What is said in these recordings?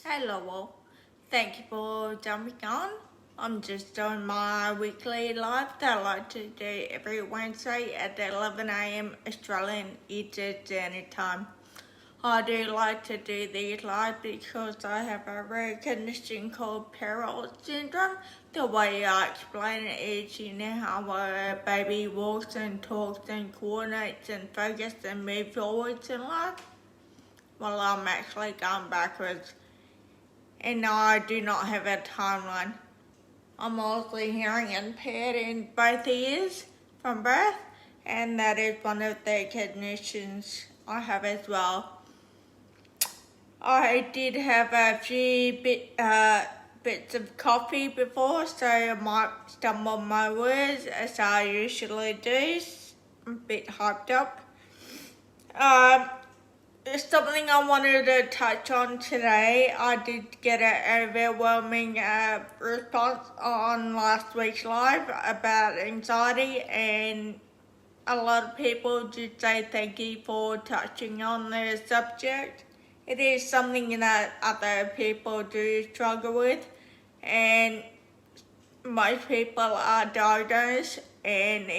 Hello all, thank you for jumping on. I'm just doing my weekly live that I like to do every Wednesday at 11 AM Australian Eastern Standard Time. I do like to do these live because I have a rare condition called Perrault Syndrome. The way I explain it is, you know how a baby walks and talks and coordinates and focuses and moves forwards in life? Well, I'm actually going backwards. And no, I do not have a timeline. I'm also hearing impaired in both ears from birth, and that is one of the conditions I have as well. I did have a few bits of coffee before, so I might stumble my words as I usually do. I'm a bit hyped up. Something I wanted to touch on today. I did get an overwhelming response on last week's live about anxiety, and a lot of people did say thank you for touching on the subject. It is something that other people do struggle with, and most people are diagnosed, and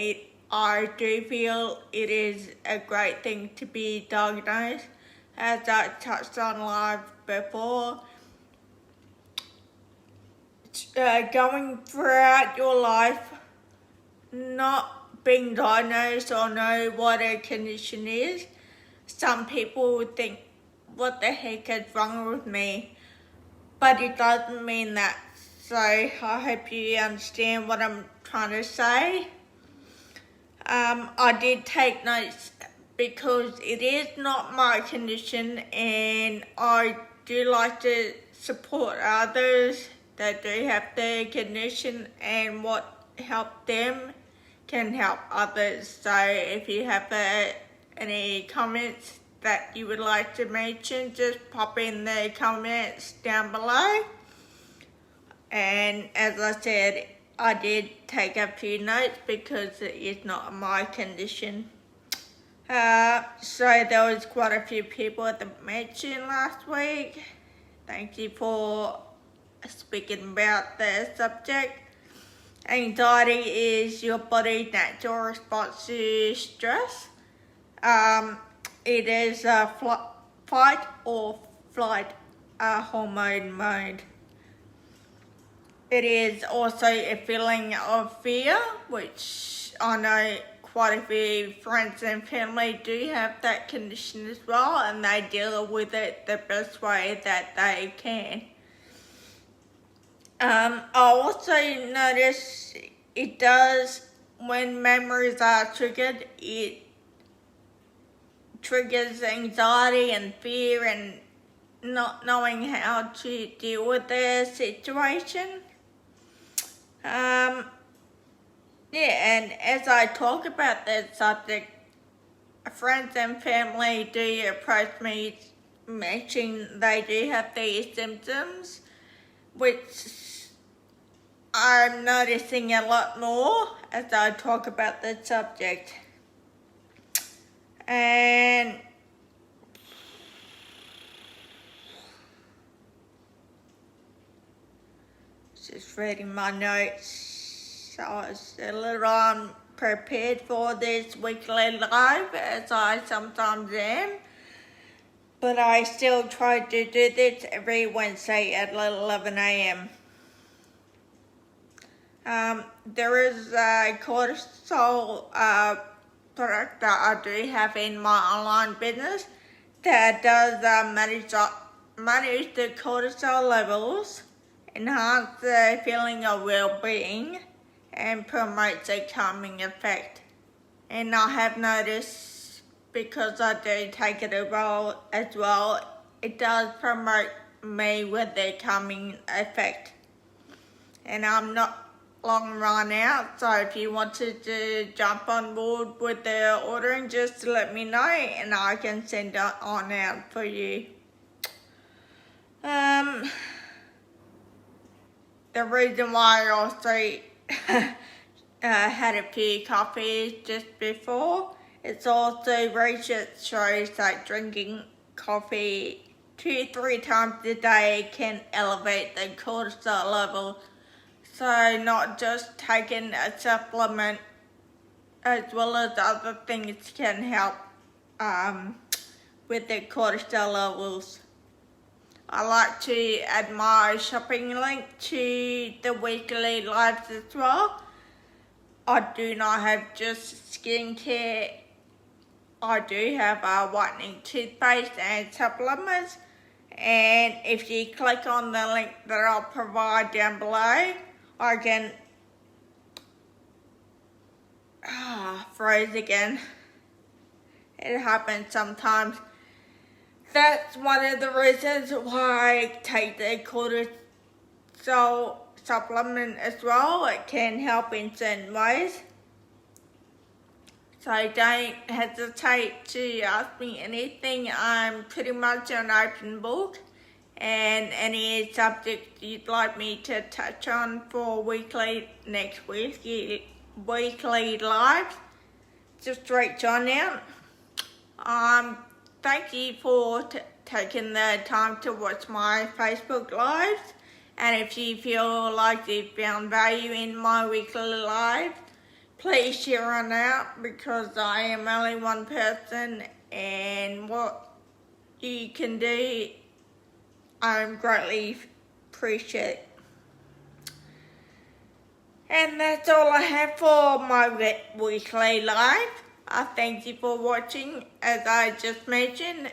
I do feel it is a great thing to be diagnosed. As I touched on live before, going throughout your life, not being diagnosed or know what a condition is, some people would think, what the heck is wrong with me? But it doesn't mean that. So I hope you understand what I'm trying to say. I did take notes because it is not my condition, and I do like to support others that do have the condition, and what helped them can help others. So if you have any comments that you would like to mention, just pop in the comments down below. And as I said, I did take a few notes because it is not my condition. So there was quite a few people that mentioned last week. Thank you for speaking about the subject. Anxiety is your body's natural response to stress. It is a fight or flight hormone mode. It is also a feeling of fear, which I know quite a few friends and family do have that condition as well, and they deal with it the best way that they can. I also notice it does, when memories are triggered, it triggers anxiety and fear and not knowing how to deal with the situation. And as I talk about that subject, friends and family do approach me mentioning they do have these symptoms, which I'm noticing a lot more as I talk about the subject. And just reading my notes. So I was a little unprepared for this weekly live, as I sometimes am. But I still try to do this every Wednesday at 11 AM. There is a cortisol product that I do have in my online business that does manage the cortisol levels, enhance the feeling of well-being, and promotes a calming effect. And I have noticed, because I do take it as well, it does promote me with a calming effect. And I'm not long run out, so if you wanted to jump on board with the ordering, just let me know and I can send it on out for you. The reason why I also had a few coffees just before, it's also research shows that drinking coffee 2-3 times a day can elevate the cortisol level. So not just taking a supplement as well as other things can help with the cortisol levels. I like to add my shopping link to the weekly lives as well. I do not have just skincare. I do have a whitening toothpaste and supplements. And if you click on the link that I'll provide down below, I can froze again. It happens sometimes. That's one of the reasons why I take the cortisol supplement as well. It can help in certain ways. So don't hesitate to ask me anything. I'm pretty much an open book. And any subject you'd like me to touch on for next weekly lives, just reach on out. Thank you for taking the time to watch my Facebook lives. And if you feel like you found value in my weekly lives, please share on out, because I am only one person, and what you can do, I greatly appreciate. And that's all I have for my weekly live. I thank you for watching, as I just mentioned,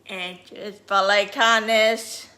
and just follow kindness.